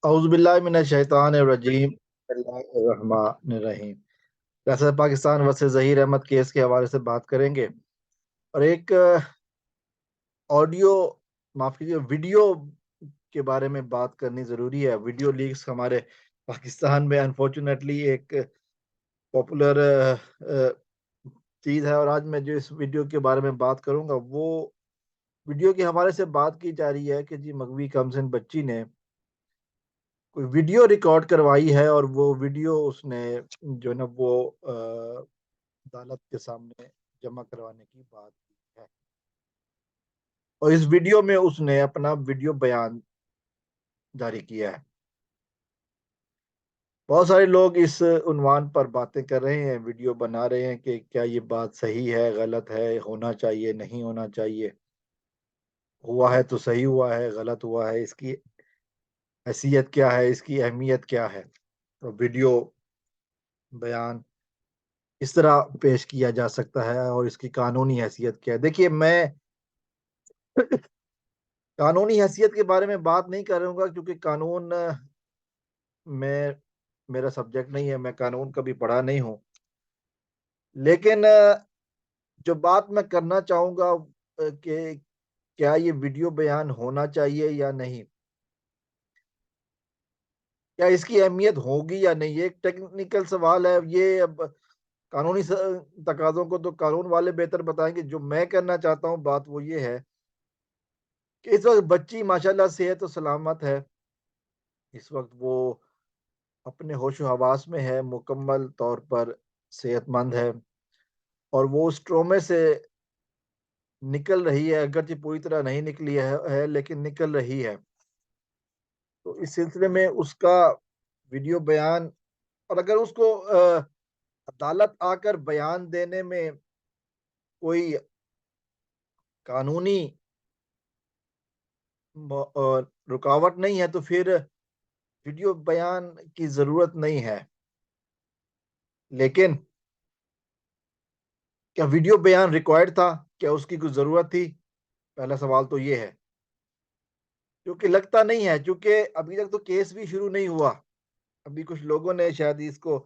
औज़ुबिल्लाहि मिनश्शैतानिर्रजीम बिस्मिल्लाहिर्रहमानिर्रहीम। वैसे Pakistan versus Zaheer Ahmad case के हवाले से बात करेंगे और एक ऑडियो माफ़ कीजिए वीडियो के बारे में बात करनी ज़रूरी है। वीडियो लीक्स हमारे पाकिस्तान में अनफॉर्चुनेटली एक पॉपुलर चीज़ है और आज मैं जो इस वीडियो के बारे में बात करूँगा वो वीडियो के हवाले से बात की जा रही है कि जी मघवी कमसिन बच्ची ने कोई वीडियो रिकॉर्ड करवाई है और वो वीडियो उसने जो है ना वो अदालत के सामने जमा करवाने की बात की है और इस वीडियो में उसने अपना वीडियो बयान जारी किया है। बहुत सारे लोग इस उन्वान पर बातें कर रहे हैं, वीडियो बना रहे हैं कि क्या ये बात सही है, गलत है, होना चाहिए, नहीं होना चाहिए, हुआ है तो सही हुआ है, गलत हुआ है, इसकी हैसियत क्या है, इसकी अहमियत क्या है। तो वीडियो बयान इस तरह पेश किया जा सकता है और इसकी कानूनी हैसियत क्या है। देखिए मैं कानूनी हैसियत के बारे में बात नहीं करूँगा क्योंकि कानून में मेरा सब्जेक्ट नहीं है, मैं कानून कभी पढ़ा नहीं हूँ। लेकिन जो बात मैं करना चाहूँगा कि क्या ये वीडियो बयान होना चाहिए या नहीं? क्या इसकी अहमियत होगी या नहीं? ये एक टेक्निकल सवाल है। ये अब कानूनी तकाज़ों को तो कानून वाले बेहतर बताएँगे। जो मैं करना चाहता हूँ बात वो ये है कि इस वक़्त बच्ची माशाल्लाह सेहत और सलामत है। इस वक़्त वो अपने होश-ओ-हवास में है, मुकम्मल तौर पर सेहतमंद है और वो उस ट्रॉमे से निकल रही है, अगरचे पूरी तरह नहीं निकली है लेकिन निकल रही है। तो इस सिलसिले में उसका वीडियो बयान और अगर उसको अदालत आकर बयान देने में कोई कानूनी रुकावट नहीं है, तो फिर वीडियो बयान की ज़रूरत नहीं है। लेकिन क्या वीडियो बयान रिक्वायर्ड था? क्या उसकी कोई ज़रूरत थी? पहला सवाल तो ये है। क्योंकि लगता नहीं है, क्योंकि अभी तक तो केस भी शुरू नहीं हुआ। अभी कुछ लोगों ने शायद इसको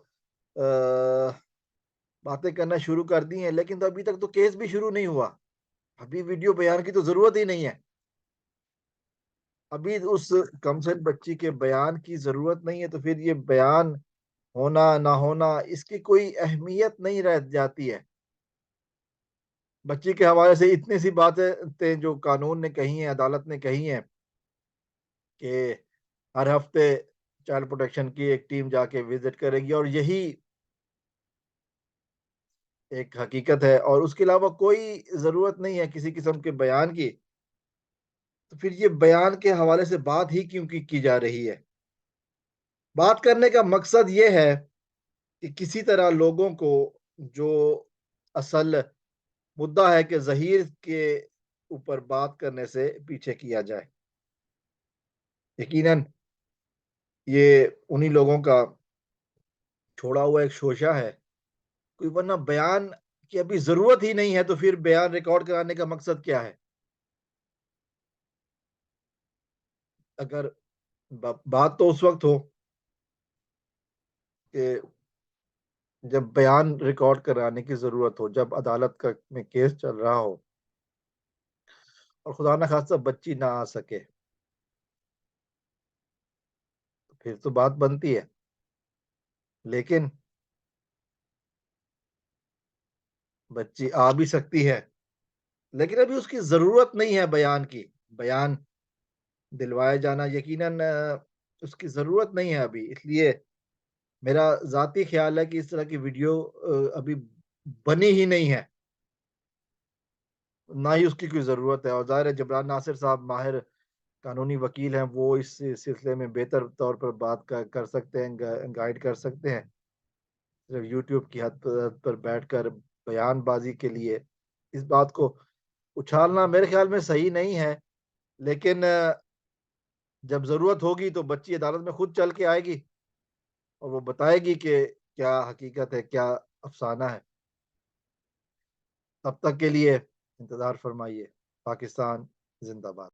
बातें करना शुरू कर दी हैं, लेकिन तो अभी तक तो केस भी शुरू नहीं हुआ। अभी वीडियो बयान की तो ज़रूरत ही नहीं है। अभी उस कमसिन बच्ची के बयान की ज़रूरत नहीं है, तो फिर ये बयान होना, ना होना, इसकी कोई अहमियत नहीं रह जाती है। बच्ची के हवाले से इतनी सी बातें जो कानून ने कही हैं, अदालत ने कही हैं कि हर हफ्ते चाइल्ड प्रोटेक्शन की एक टीम जाके विज़िट करेगी और यही एक हकीकत है और उसके अलावा कोई ज़रूरत नहीं है किसी किस्म के बयान की। तो फिर ये बयान के हवाले से बात ही क्यों की जा रही है? बात करने का मकसद ये है कि किसी तरह लोगों को जो असल मुद्दा है कि ज़हीर के ऊपर बात करने से पीछे किया जाए। यकीनन ये उन्हीं लोगों का छोड़ा हुआ एक शोशा है। कोई वरना बयान की अभी ज़रूरत ही नहीं है, तो फिर बयान रिकॉर्ड कराने का मकसद क्या है? अगर बात तो उस वक़्त हो कि जब बयान रिकॉर्ड कराने की ज़रूरत हो, जब अदालत का में केस चल रहा हो और खुदा ना ख़ास्ता बच्ची ना आ सके, फिर तो बात बनती है। लेकिन बच्ची आ भी सकती है, लेकिन अभी उसकी ज़रूरत नहीं है बयान की। बयान दिलवाया जाना यकीनन उसकी ज़रूरत नहीं है अभी। इसलिए मेरा ज़ाती ख़्याल है कि इस तरह की वीडियो अभी बनी ही नहीं है, ना ही उसकी कोई ज़रूरत है और ज़ाहिर है जबरान नासिर साहब माहिर कानूनी वकील हैं, वो इस सिलसिले में बेहतर तौर पर बात कर सकते हैं, गाइड कर सकते हैं। सिर्फ यूट्यूब की हद पर बैठकर बयानबाजी के लिए इस बात को उछालना मेरे ख्याल में सही नहीं है। लेकिन जब ज़रूरत होगी तो बच्ची अदालत में खुद चल के आएगी और वो बताएगी कि क्या हकीकत है, क्या अफ़साना है। तब तक के लिए इंतज़ार फरमाइए। पाकिस्तान ज़िंदाबाद।